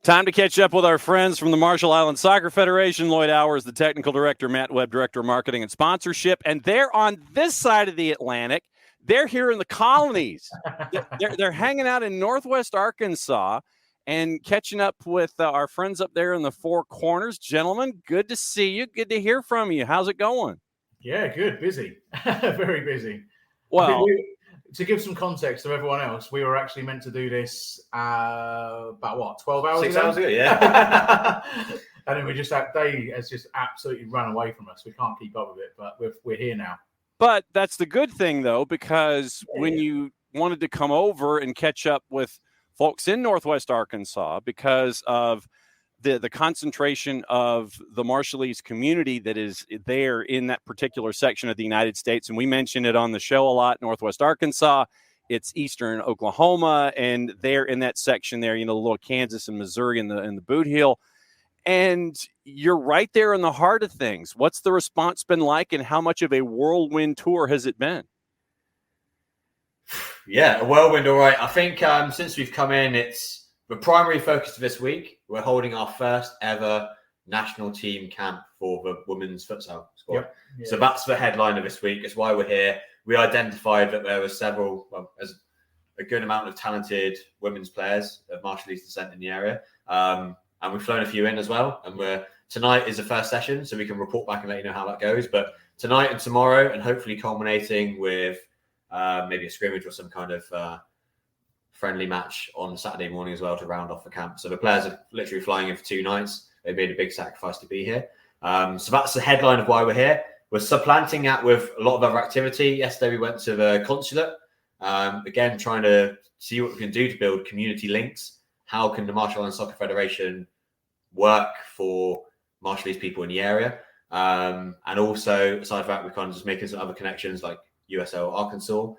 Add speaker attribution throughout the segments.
Speaker 1: Time to catch up with our friends from the Marshall Islands Soccer Federation. Lloyd Hours, the technical director, Matt Webb, director of marketing and sponsorship. And they're on this side of the Atlantic. They're here in the colonies. They're hanging out in Northwest Arkansas and catching up with our friends up there in the Four Corners. Gentlemen, good to see you. Good to hear from you. How's it going?
Speaker 2: Yeah, good. Busy. Very busy.
Speaker 1: Well,
Speaker 2: to give some context to everyone else, we were actually meant to do this about 12 hours
Speaker 3: 6
Speaker 2: ago?
Speaker 3: hours ago, yeah.
Speaker 2: And then that day has just absolutely run away from us. We can't keep up with it, but we're here now.
Speaker 1: But that's the good thing, though, because when you wanted to come over and catch up with folks in Northwest Arkansas because of the concentration of the Marshallese community that is there in that particular section of the United States. And we mentioned it on the show a lot, Northwest Arkansas, it's eastern Oklahoma, and they're in that section there, the little Kansas and Missouri in the Boot Heel. And you're right there in the heart of things. What's the response been like, and how much of a whirlwind tour has it been?
Speaker 3: Yeah, a whirlwind, all right. I think since we've come in, we're primarily focused this week. We're holding our first ever national team camp for the women's futsal squad.
Speaker 2: Yep. Yeah.
Speaker 3: So that's the headline of this week. It's why we're here. We identified that there were as a good amount of talented women's players of Marshallese descent in the area. And we've flown a few in as well. And tonight is the first session, so we can report back and let you know how that goes. But tonight and tomorrow, and hopefully culminating with maybe a scrimmage or some kind of friendly match on Saturday morning as well to round off the camp. So the players are literally flying in for 2 nights. They've made a big sacrifice to be here. So that's the headline of why we're here. We're supplanting that with a lot of other activity. Yesterday we went to the consulate, again trying to see what we can do to build community links. How can the Marshall Islands Soccer Federation work for Marshallese people in the area? And also, aside from that, we're kind of just making some other connections like USL Arkansas.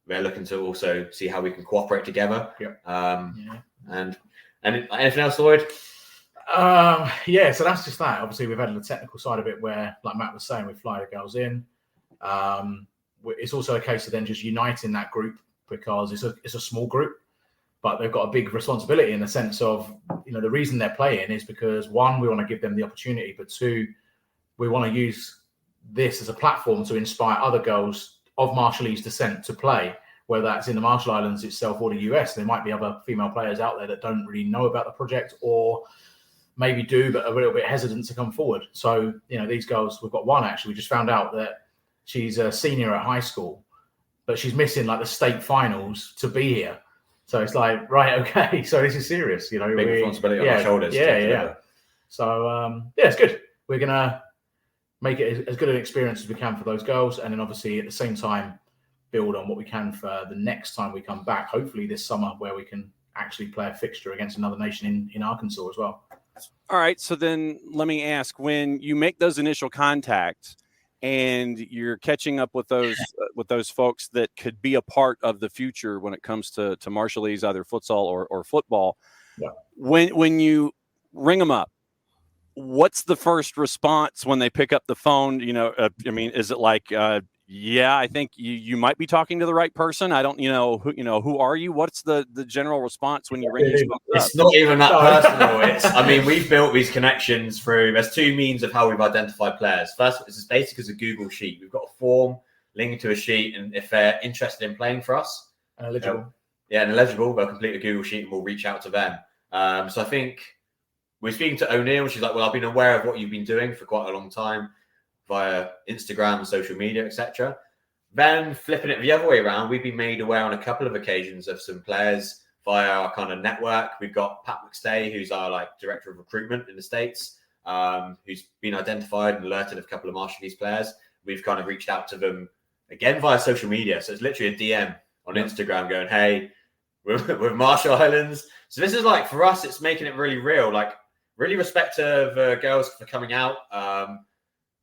Speaker 3: We're looking to also see how we can cooperate together.
Speaker 2: Yep.
Speaker 3: And anything else, Lloyd?
Speaker 2: So that's just that. Obviously, we've had the technical side of it where, like Matt was saying, we fly the girls in. It's also a case of then just uniting that group because it's a small group, but they've got a big responsibility in the sense of, the reason they're playing is because, one, we want to give them the opportunity, but two, we want to use this as a platform to inspire other girls of Marshallese descent to play, whether that's in the Marshall Islands itself or the US. There might be other female players out there that don't really know about the project or maybe do, but are a little bit hesitant to come forward. So, these girls, we've got one actually, we just found out that she's a senior at high school, but she's missing like the state finals to be here. So it's like, right, okay, so this is serious.
Speaker 3: Big responsibility on our shoulders.
Speaker 2: Yeah. So, it's good. We're going to make it as good an experience as we can for those girls. And then obviously at the same time, build on what we can for the next time we come back, hopefully this summer, where we can actually play a fixture against another nation in Arkansas as well.
Speaker 1: All right. So then let me ask, when you make those initial contacts and you're catching up with those folks that could be a part of the future when it comes to Marshallese, either futsal or football, when you ring them up, what's the first response when they pick up the phone? Is it like, I think you might be talking to the right person. I don't, who are you? What's the general response when you ring these folks up?
Speaker 3: It's not even that personal. We've built these connections there's 2 means of how we've identified players. First, it's as basic as a Google sheet. We've got a form linked to a sheet, and if they're interested in playing for us,
Speaker 2: eligible,
Speaker 3: they'll complete a Google sheet and we'll reach out to them. So I think we're speaking to O'Neill. She's like, well, I've been aware of what you've been doing for quite a long time via Instagram and social media, etc. Then flipping it the other way around, we've been made aware on a couple of occasions of some players via our kind of network. We've got Pat McStay, who's our director of recruitment in the States, who's been identified and alerted of a couple of Marshallese players. We've kind of reached out to them again via social media. So it's literally a DM on Instagram going, hey, we're Marshall Islands. So this is for us, it's making it really real. Really respect to the girls for coming out,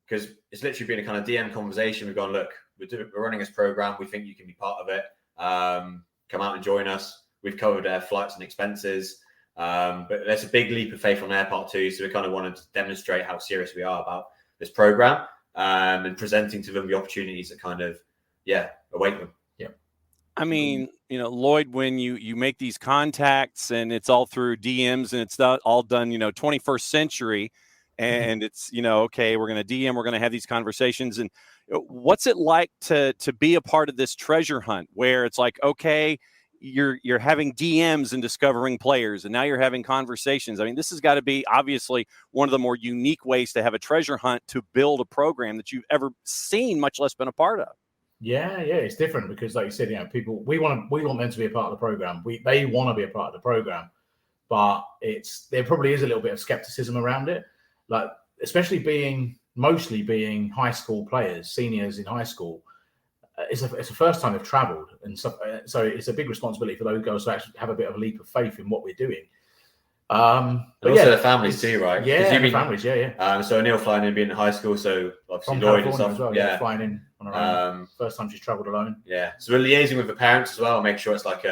Speaker 3: because it's literally been a kind of DM conversation. We've gone, look, we're running this program. We think you can be part of it. Come out and join us. We've covered their flights and expenses. But there's a big leap of faith on their part too. So we kind of wanted to demonstrate how serious we are about this program, and presenting to them the opportunities that kind of, await them.
Speaker 1: I mean, Lloyd, when you make these contacts and it's all through DMs and it's all done, 21st century, and it's, okay, we're going to DM, we're going to have these conversations. And what's it like to be a part of this treasure hunt where it's like, okay, you're having DMs and discovering players, and now you're having conversations. I mean, this has got to be obviously one of the more unique ways to have a treasure hunt to build a program that you've ever seen, much less been a part of.
Speaker 2: Yeah, it's different because, like you said, people we want them to be a part of the program. They want to be a part of the program, but there probably is a little bit of skepticism around it, like especially mostly being high school players, seniors in high school. It's the first time they've travelled, and so it's a big responsibility for those guys to actually have a bit of a leap of faith in what we're doing. But
Speaker 3: also the families too, right?
Speaker 2: Yeah, the families, yeah.
Speaker 3: So Neil flying in, being in high school, so obviously
Speaker 2: From
Speaker 3: Lloyd and
Speaker 2: California
Speaker 3: stuff.
Speaker 2: as well, flying in on her own. First time she's travelled alone.
Speaker 3: Yeah, so we're liaising with the parents as well, make sure it's like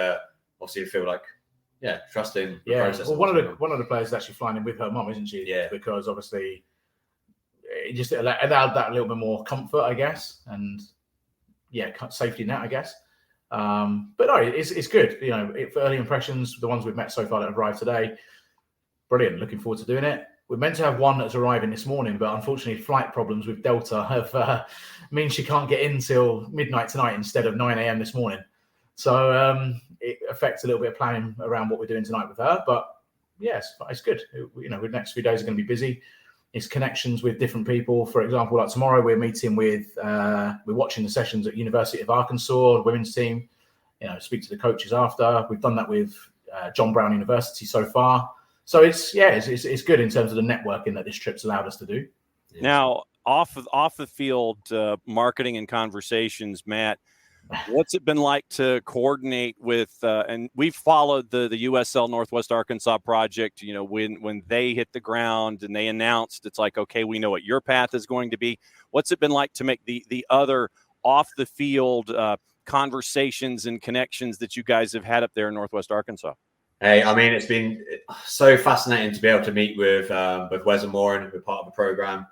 Speaker 3: obviously you feel like trusting the process.
Speaker 2: Well, one of the players is actually flying in with her mum, isn't she?
Speaker 3: Yeah.
Speaker 2: Because obviously it just allowed that little bit more comfort, I guess, and safety net, I guess. But no, it's good. For early impressions, the ones we've met so far that have arrived today, brilliant. Looking forward to doing it. We're meant to have one that's arriving this morning, but unfortunately, flight problems with Delta have means she can't get in till midnight tonight instead of 9 a.m. this morning. So it affects a little bit of planning around what we're doing tonight with her. But yes, it's good. The next few days are going to be busy. It's connections with different people. For example, like tomorrow, we're meeting with, we're watching the sessions at University of Arkansas, the women's team. Speak to the coaches after. We've done that with John Brown University so far. So it's good in terms of the networking that this trip's allowed us to do.
Speaker 1: Now, off the field marketing and conversations, Matt, what's it been like to coordinate with? And we've followed the USL Northwest Arkansas project. When they hit the ground and they announced, it's like, okay, we know what your path is going to be. What's it been like to make the other off the field conversations and connections that you guys have had up there in Northwest Arkansas?
Speaker 3: Hey, I mean, it's been so fascinating to be able to meet with both Wes and Warren, who are part of the program.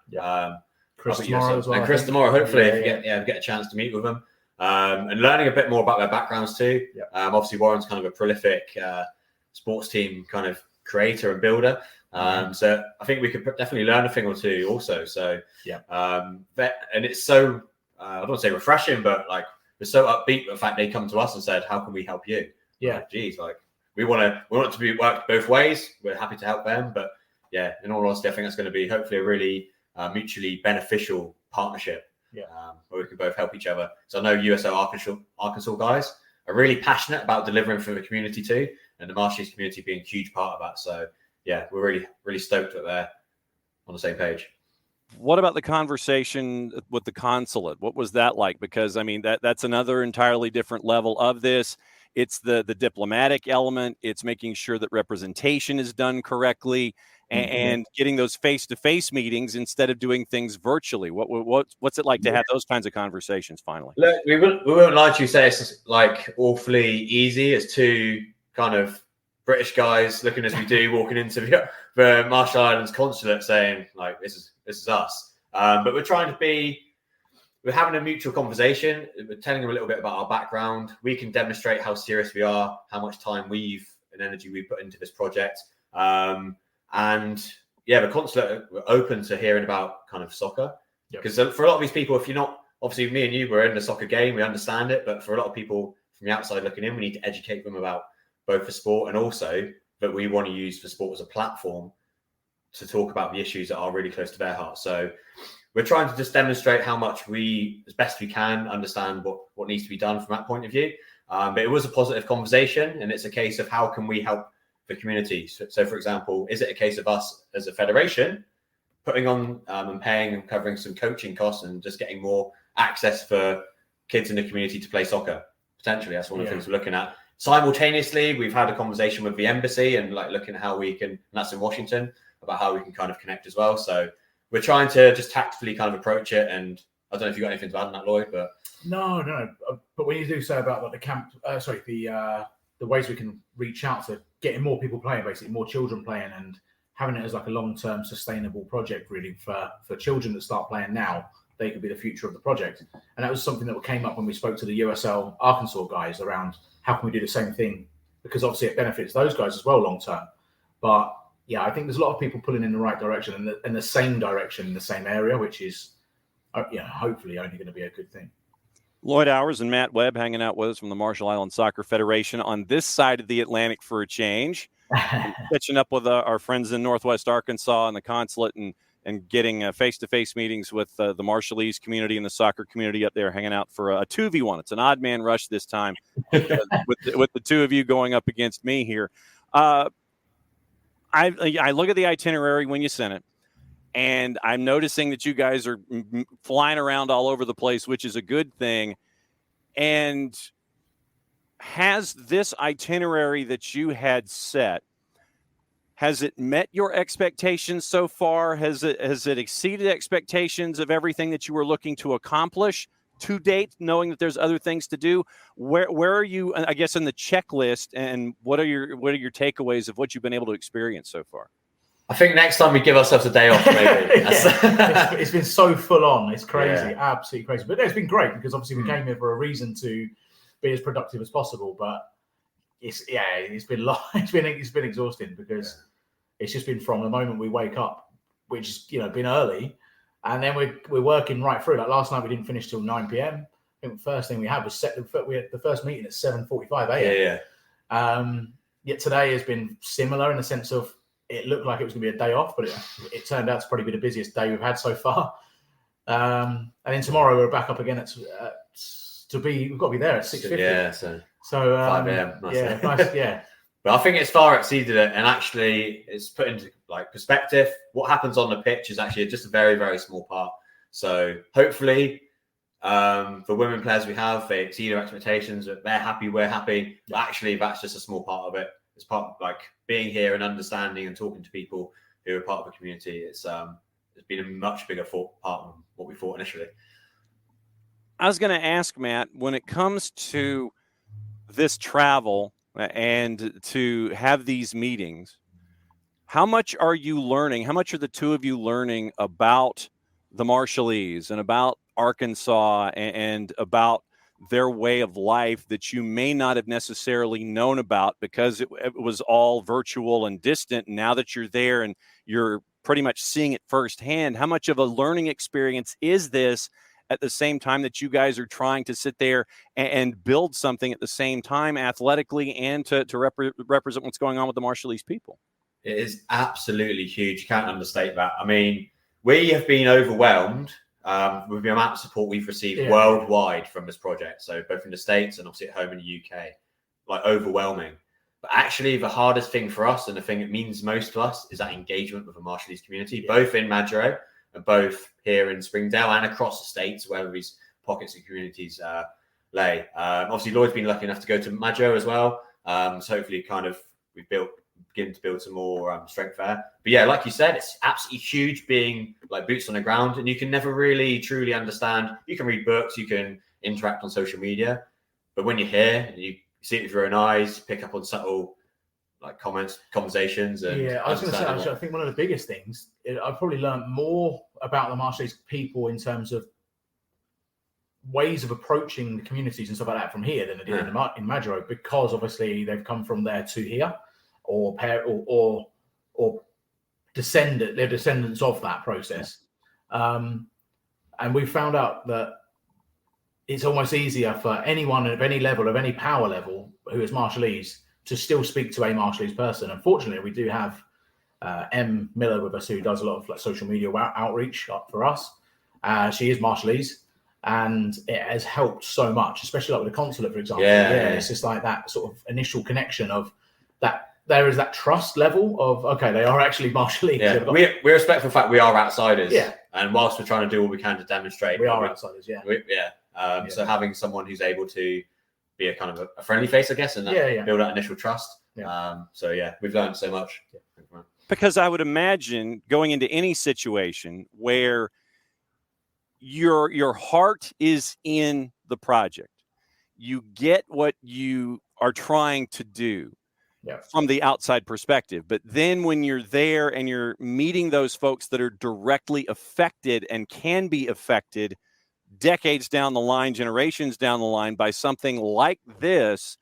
Speaker 2: Chris tomorrow as well.
Speaker 3: And Chris tomorrow, hopefully, get a chance to meet with them. And learning a bit more about their backgrounds too. Obviously, Warren's kind of a prolific sports team kind of creator and builder. So I think we could definitely learn a thing or two also. So and it's so I don't want to say refreshing, but like we're so upbeat with the fact they come to us and said, "How can we help you?" We want it to be worked both ways. We're happy to help them, but in all honesty, I think that's going to be hopefully a really mutually beneficial partnership. Where we can both help each other. So I know USO Arkansas guys are really passionate about delivering for the community too, and the Marshallese community being a huge part of that. So we're really, really stoked that they're on the same page.
Speaker 1: What about the conversation with the consulate? What was that like? Because I mean, that's another entirely different level of this. It's the diplomatic element. It's making sure that representation is done correctly and getting those face-to-face meetings instead of doing things virtually. What's it like to have those kinds of conversations finally?
Speaker 3: Look, we won't lie to you, say it's like awfully easy as two kind of British guys looking as we do, walking into the Marshall Islands Consulate saying like, this is us. But we're having a mutual conversation. We're telling them a little bit about our background. We can demonstrate how serious we are, how much time and energy we put into this project. The consulate were open to hearing about kind of soccer. Because for a lot of these people, if you're not, obviously me and you were in the soccer game, we understand it. But for a lot of people from the outside looking in, we need to educate them about both the sport and also that we want to use the sport as a platform to talk about the issues that are really close to their hearts. So we're trying to just demonstrate how much we, as best we can, understand what needs to be done from that point of view. But it was a positive conversation, and it's a case of how can we help the community. So for example, is it a case of us as a federation putting on and paying and covering some coaching costs and just getting more access for kids in the community to play soccer? Potentially, that's one of the things we're looking at. Simultaneously, we've had a conversation with the embassy and like looking at how we can, and that's in Washington, about how we can kind of connect as well. So we're trying to just tactfully kind of approach it. And I don't know if you've got anything to add on that, Lloyd, but
Speaker 2: no. But when you do say about like the camp, the ways we can reach out to getting more people playing, basically more children playing, and having it as like a long-term sustainable project, really for children that start playing now, they could be the future of the project. And that was something that came up when we spoke to the USL Arkansas guys around how can we do the same thing, because obviously it benefits those guys as well long term. But yeah, I think there's a lot of people pulling in the right direction and in the same direction in the same area, which is hopefully only going to be a good thing.
Speaker 1: Lloyd Hours and Matt Webb hanging out with us from the Marshall Islands Soccer Federation on this side of the Atlantic for a change. Catching up with our friends in Northwest Arkansas and the consulate and getting face-to-face meetings with the Marshallese community and the soccer community up there, hanging out for a 2v1. It's an odd man rush this time with the two of you going up against me here. I look at the itinerary when you sent it, and I'm noticing that you guys are flying around all over the place, which is a good thing. And has this itinerary that you had set, has it met your expectations so far? Has it exceeded expectations of everything that you were looking to accomplish to date, knowing that there's other things to do? Where are you, I guess, in the checklist, and what are your takeaways of what you've been able to experience so far?
Speaker 3: I think next time we give ourselves a day off, maybe.
Speaker 2: It's been so full on. It's crazy, absolutely crazy. But it's been great because obviously we came here for a reason to be as productive as possible. But it's been long. It's been exhausting because it's just been from the moment we wake up, which is been early, and then we're working right through. Like last night, we didn't finish till 9 p.m. I think the first thing we had was we had the first meeting at 7:45 a.m. Yet today has been similar in the sense of it looked like it was going to be a day off, but it turned out to probably be the busiest day we've had so far. And then tomorrow we're back up again we've got to be there at 6:50.
Speaker 3: Yeah, so 5 a.m.
Speaker 2: Nice.
Speaker 3: But I think it's far exceeded it, and actually it's put into perspective. What happens on the pitch is actually just a very, very small part. So hopefully, for women players we have, they exceed our expectations. They're happy, we're happy. But actually, that's just a small part of it. It's part of being here and understanding and talking to people who are part of the community. It's been a much bigger part than what we thought initially.
Speaker 1: I was going to ask, Matt, when it comes to this travel and to have these meetings, how much are you learning? How much are the two of you learning about the Marshallese and about Arkansas and about their way of life that you may not have necessarily known about because it was all virtual and distant? And now that you're there and you're pretty much seeing it firsthand, how much of a learning experience is this at the same time that you guys are trying to sit there and build something at the same time athletically and to represent what's going on with the Marshallese people?
Speaker 3: It is absolutely huge. You can't understate that. I mean, we have been overwhelmed with the amount of support we've received worldwide from this project. So both in the States and obviously at home in the UK, overwhelming. But actually the hardest thing for us and the thing that means most to us is that engagement with the Marshallese community, both in Madro and both here in Springdale and across the States, wherever these pockets of communities lay. Obviously Lloyd's been lucky enough to go to Madro as well. So hopefully we've begin to build some more strength there. But yeah, like you said, it's absolutely huge being boots on the ground, and you can never really truly understand. You can read books, you can interact on social media, but when you're here and you see it with your own eyes, pick up on subtle comments, conversations. And
Speaker 2: I was going to say, actually, I think one of the biggest things, I've probably learned more about the Marshallese people in terms of ways of approaching the communities and stuff like that from here than I did in Madro, because obviously they've come from there to here, or descendant, they're descendants of that process. And we found out that it's almost easier for anyone of any level, of any power level, who is Marshallese, to still speak to a Marshallese person. Unfortunately, we do have M. Miller with us, who does a lot of social media outreach for us. She is Marshallese, and it has helped so much, especially with the consulate, for example. It's just that sort of initial connection of that. There is that trust level of, okay, they are actually Marshallese.
Speaker 3: Yeah, we respect the fact we are outsiders. Yeah. And whilst we're trying to do what we can to demonstrate.
Speaker 2: We are outsiders,
Speaker 3: So having someone who's able to be a kind of a friendly face, I guess, and build that initial trust. We've learned so much.
Speaker 1: Because I would imagine going into any situation where your heart is in the project, you get what you are trying to do, from the outside perspective. But then when you're there and you're meeting those folks that are directly affected and can be affected decades down the line, generations down the line by something like this,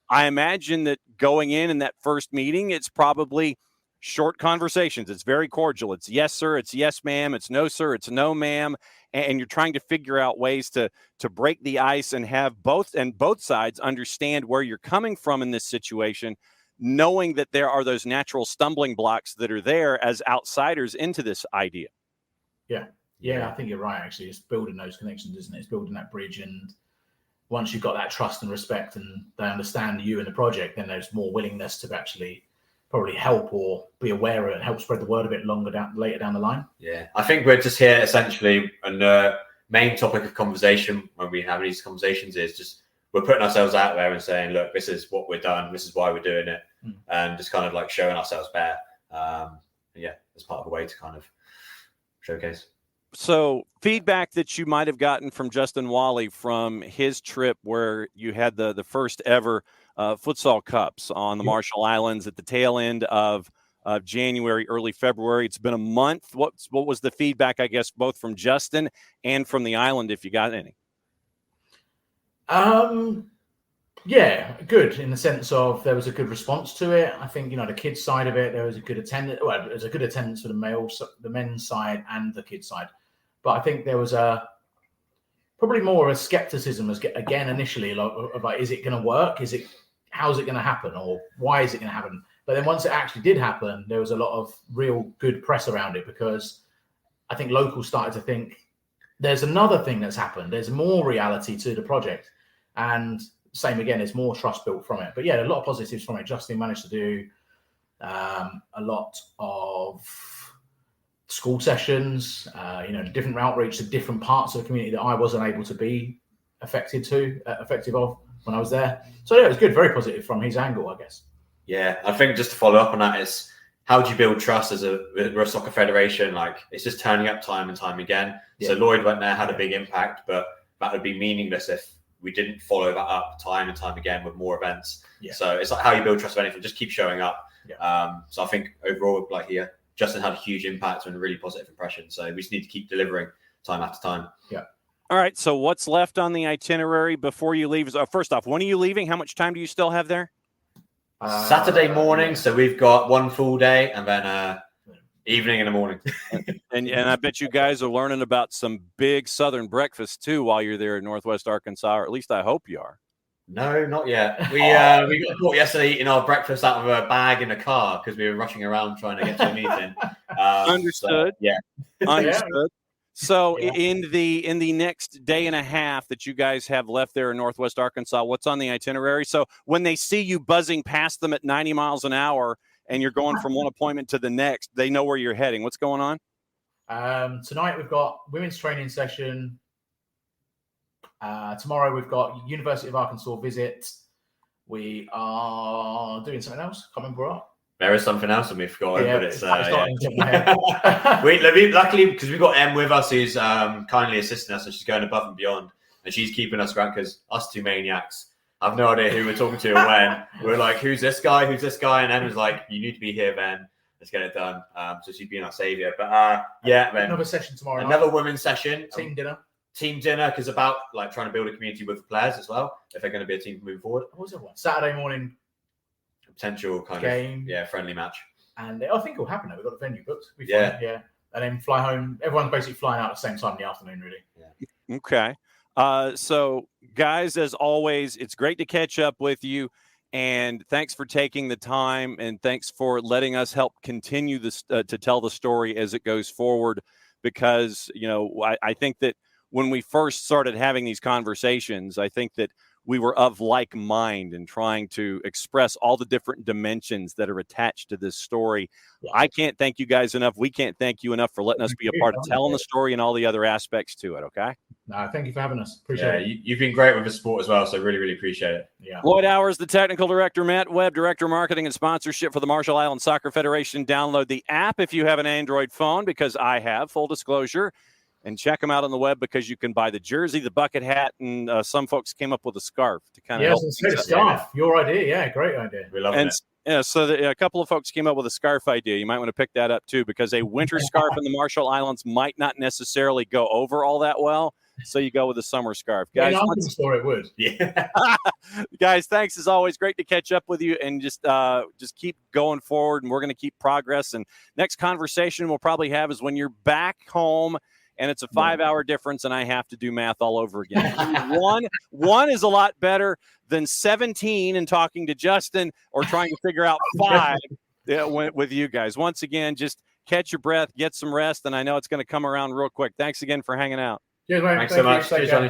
Speaker 1: I imagine that going in that first meeting, it's probably short conversations. It's very cordial. It's yes, sir. It's yes, ma'am. It's no, sir. It's no, ma'am. And you're trying to figure out ways to break the ice and have both sides understand where you're coming from in this situation, knowing that there are those natural stumbling blocks that are there as outsiders into this idea.
Speaker 2: Yeah, I think you're right, actually. It's building those connections, isn't it? It's building that bridge. And once you've got that trust and respect and they understand you and the project, then there's more willingness to actually probably help or be aware of it and help spread the word a bit later down the line.
Speaker 3: Yeah, I think we're just here essentially, and the main topic of conversation when we have these conversations is just we're putting ourselves out there and saying, look, this is what we're done, this is why we're doing it, and just kind of like showing ourselves bare. As part of a way to kind of showcase.
Speaker 1: So feedback that you might have gotten from Justin Wally from his trip where you had the first ever futsal cups on the Marshall Islands at the tail end of January, early February. It's been a month. What was the feedback, I guess, both from Justin and from the island, if you got any?
Speaker 2: Yeah, good in the sense of there was a good response to it. I think, the kids side of it, there was a good attendance. Well, there was a good attendance for the men's side and the kids side. But I think there was probably more of a skepticism again initially, like, is it going to work? How's it going to happen? Or why is it going to happen? But then once it actually did happen, there was a lot of real good press around it because I think locals started to think there's another thing that's happened. There's more reality to the project. And same again, there's more trust built from it. But yeah, a lot of positives from it. Justin managed to do a lot of school sessions, different outreach to different parts of the community that I wasn't able to be effective of when I was there. So yeah, it was good, very positive from his angle, I guess.
Speaker 3: Yeah, I think just to follow up on that is how do you build trust as we're a soccer federation? Like it's just turning up time and time again. Yeah. So Lloyd went there, had a big impact, but that would be meaningless if we didn't follow that up time and time again with more events. Yeah. So it's like how you build trust with anything, just keep showing up. Yeah. So I think overall, Justin had a huge impact and a really positive impression. So we just need to keep delivering time after time.
Speaker 2: Yeah.
Speaker 1: All right. So what's left on the itinerary before you leave? First off, when are you leaving? How much time do you still have there?
Speaker 3: Saturday morning. So we've got one full day and then evening in the morning.
Speaker 1: and I bet you guys are learning about some big Southern breakfasts too while you're there in Northwest Arkansas, or at least I hope you are.
Speaker 3: No, not yet. We got caught yesterday eating our breakfast out of a bag in a car because we were rushing around trying to get to a meeting.
Speaker 1: Understood. Understood. So
Speaker 2: Yeah.
Speaker 1: in the next day and a half that you guys have left there in Northwest Arkansas, what's on the itinerary? So when they see you buzzing past them at 90 miles an hour and you're going from one appointment to the next, they know where you're heading. What's going on?
Speaker 2: Tonight we've got women's training session. Tomorrow we've got University of Arkansas visit. We are doing something else. Can't remember what.
Speaker 3: There is something else that we've forgotten, but it's
Speaker 2: yeah.
Speaker 3: luckily because we've got Em with us who's kindly assisting us, and she's going above and beyond, and she's keeping us around because us two maniacs have no idea who we're talking to or when. We're like, who's this guy? Who's this guy? And Em was like, you need to be here, Ben. Let's get it done. So she's being our savior. But then
Speaker 2: another session tomorrow.
Speaker 3: Another women's session.
Speaker 2: Team
Speaker 3: dinner because about like trying to build a community with the players as well if they're going to be a team moving forward.
Speaker 2: What was it? Saturday morning.
Speaker 3: Potential kind
Speaker 2: game.
Speaker 3: of friendly match.
Speaker 2: And I think it'll happen. We've got the venue booked. And then fly home. Everyone's basically flying out at the same time in the afternoon, really.
Speaker 1: Yeah. Okay. So guys, as always, it's great to catch up with you. And thanks for taking the time, and thanks for letting us help continue this to tell the story as it goes forward. Because, I think that when we first started having these conversations, I think that we were of like mind and trying to express all the different dimensions that are attached to this story. Yeah. I can't thank you guys enough. We can't thank you enough for letting us be a part of telling the story and all the other aspects to it. Okay.
Speaker 2: No, thank you for having us. Appreciate it.
Speaker 3: You've been great with the support as well. So really, really appreciate it.
Speaker 2: Yeah.
Speaker 1: Lloyd Hours, the technical director, Matt Webb, director of marketing and sponsorship for the Marshall Islands Soccer Federation. Download the app if you have an Android phone, because I have, full disclosure. And check them out on the web because you can buy the jersey, the bucket hat, and some folks came up with a scarf to kind of help.
Speaker 2: Yes, scarf. Your idea, yeah, great idea.
Speaker 3: We love
Speaker 1: and
Speaker 3: it.
Speaker 1: Yeah, so a couple of folks came up with a scarf idea. You might want to pick that up too, because a winter scarf in the Marshall Islands might not necessarily go over all that well. So you go with a summer scarf, guys.
Speaker 2: Yeah, I'm sure it would.
Speaker 3: Yeah.
Speaker 1: Guys, thanks as always. Great to catch up with you, and just keep going forward. And we're going to keep progress. And next conversation we'll probably have is when you're back home. And it's a 5-hour difference, and I have to do math all over again. One is a lot better than 17 and talking to Justin or trying to figure out 5 with you guys. Once again, just catch your breath, get some rest, and I know it's going to come around real quick. Thanks again for hanging out.
Speaker 2: Cheers, mate.
Speaker 3: Thanks so much. Cheers, Johnny.